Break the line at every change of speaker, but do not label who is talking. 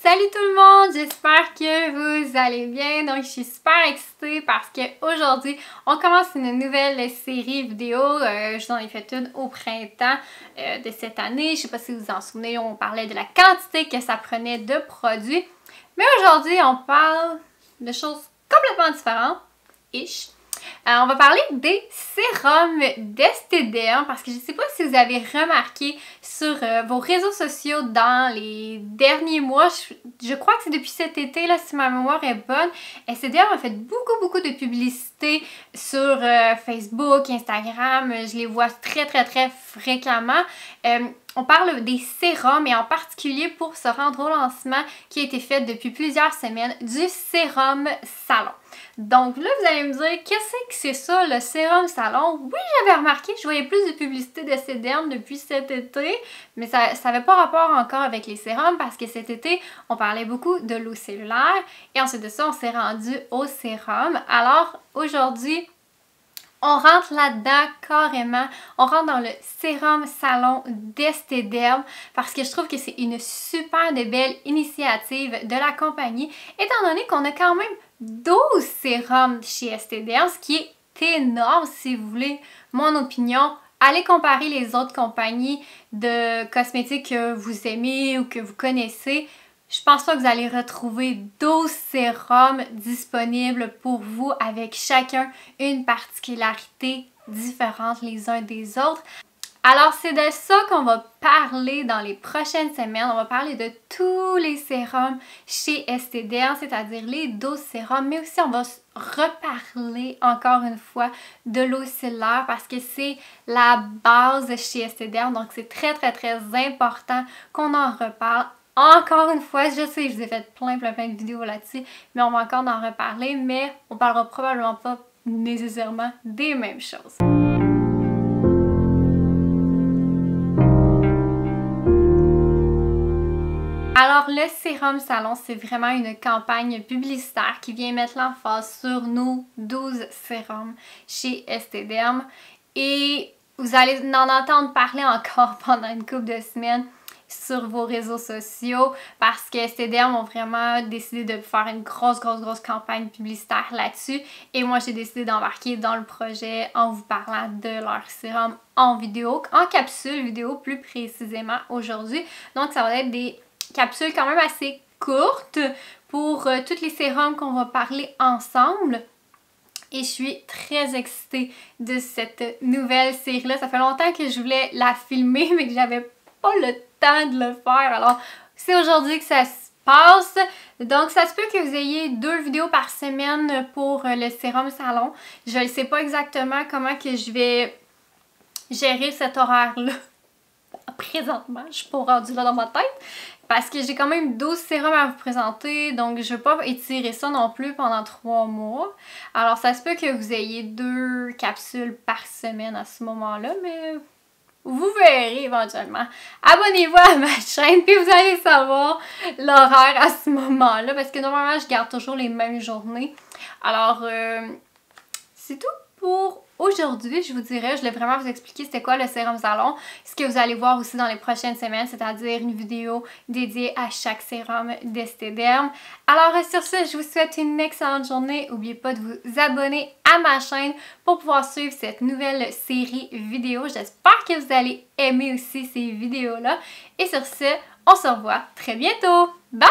Salut tout le monde, j'espère que vous allez bien. Donc je suis super excitée parce qu'aujourd'hui on commence une nouvelle série vidéo. Je vous en ai fait une au printemps de cette année. Je sais pas si vous vous en souvenez, on parlait de la quantité que ça prenait de produits. Mais aujourd'hui on parle de choses complètement différentes. On va parler des sérums d'Estée parce que je ne sais pas si vous avez remarqué sur vos réseaux sociaux dans les derniers mois, je crois que c'est depuis cet été, là, si ma mémoire est bonne, Estée a fait beaucoup de publicité sur Facebook, Instagram, je les vois très fréquemment. On parle des sérums et en particulier pour se rendre au lancement qui a été fait depuis plusieurs semaines du sérum Salon. Donc là, vous allez me dire, qu'est-ce que c'est ça, le sérum Salon? Oui, j'avais remarqué, je voyais plus de publicité d'Estée depuis cet été, mais ça n'avait pas rapport encore avec les sérums parce que cet été, on parlait beaucoup de l'eau cellulaire et ensuite de ça, on s'est rendu au sérum. Alors aujourd'hui, on rentre là-dedans carrément, on rentre dans le sérum Salon d'Estée parce que je trouve que c'est une super belle initiative de la compagnie, étant donné qu'on a quand même 12 sérums chez Estée, ce qui est énorme si vous voulez mon opinion. Allez comparer les autres compagnies de cosmétiques que vous aimez ou que vous connaissez. Je pense pas que vous allez retrouver 12 sérums disponibles pour vous avec chacun une particularité différente les uns des autres. Alors c'est de ça qu'on va parler dans les prochaines semaines. On va parler de tous les sérums chez Estée, c'est-à-dire les 12 sérums, mais aussi on va reparler encore une fois de l'eau cellulaire parce que c'est la base chez Estée, donc c'est très important qu'on en reparle. Encore une fois, je sais, je vous ai fait plein de vidéos là-dessus, mais on va encore en reparler, mais on parlera probablement pas nécessairement des mêmes choses. Alors, le sérum Salon, c'est vraiment une campagne publicitaire qui vient mettre l'emphase sur nos 12 sérums chez Estée et vous allez en entendre parler encore pendant une couple de semaines sur vos réseaux sociaux parce que Estée ont vraiment décidé de faire une grosse campagne publicitaire là-dessus et moi j'ai décidé d'embarquer dans le projet en vous parlant de leur sérum en vidéo, en capsule vidéo plus précisément aujourd'hui. Donc ça va être des capsules quand même assez courtes pour tous les sérums qu'on va parler ensemble. Et je suis très excitée de cette nouvelle série-là. Ça fait longtemps que je voulais la filmer, mais que j'avais pas le temps de le faire. Alors, c'est aujourd'hui que ça se passe. Donc, ça se peut que vous ayez 2 vidéos par semaine pour le sérum Salon. Je ne sais pas exactement comment que je vais gérer cet horaire-là. Présentement, je suis pas rendue là dans ma tête parce que j'ai quand même 12 sérums à vous présenter, donc je vais pas étirer ça non plus pendant 3 mois. Alors ça se peut que vous ayez 2 capsules par semaine à ce moment-là, mais vous verrez éventuellement. Abonnez-vous à ma chaîne puis vous allez savoir l'horaire à ce moment-là parce que normalement je garde toujours les mêmes journées. Alors c'est tout pour aujourd'hui, je vous dirais, je voulais vraiment vous expliquer c'était quoi le sérum Salon, ce que vous allez voir aussi dans les prochaines semaines, c'est-à-dire une vidéo dédiée à chaque sérum d'Estée. Alors sur ce, je vous souhaite une excellente journée. N'oubliez pas de vous abonner à ma chaîne pour pouvoir suivre cette nouvelle série vidéo. J'espère que vous allez aimer aussi ces vidéos-là. Et sur ce, on se revoit très bientôt. Bye!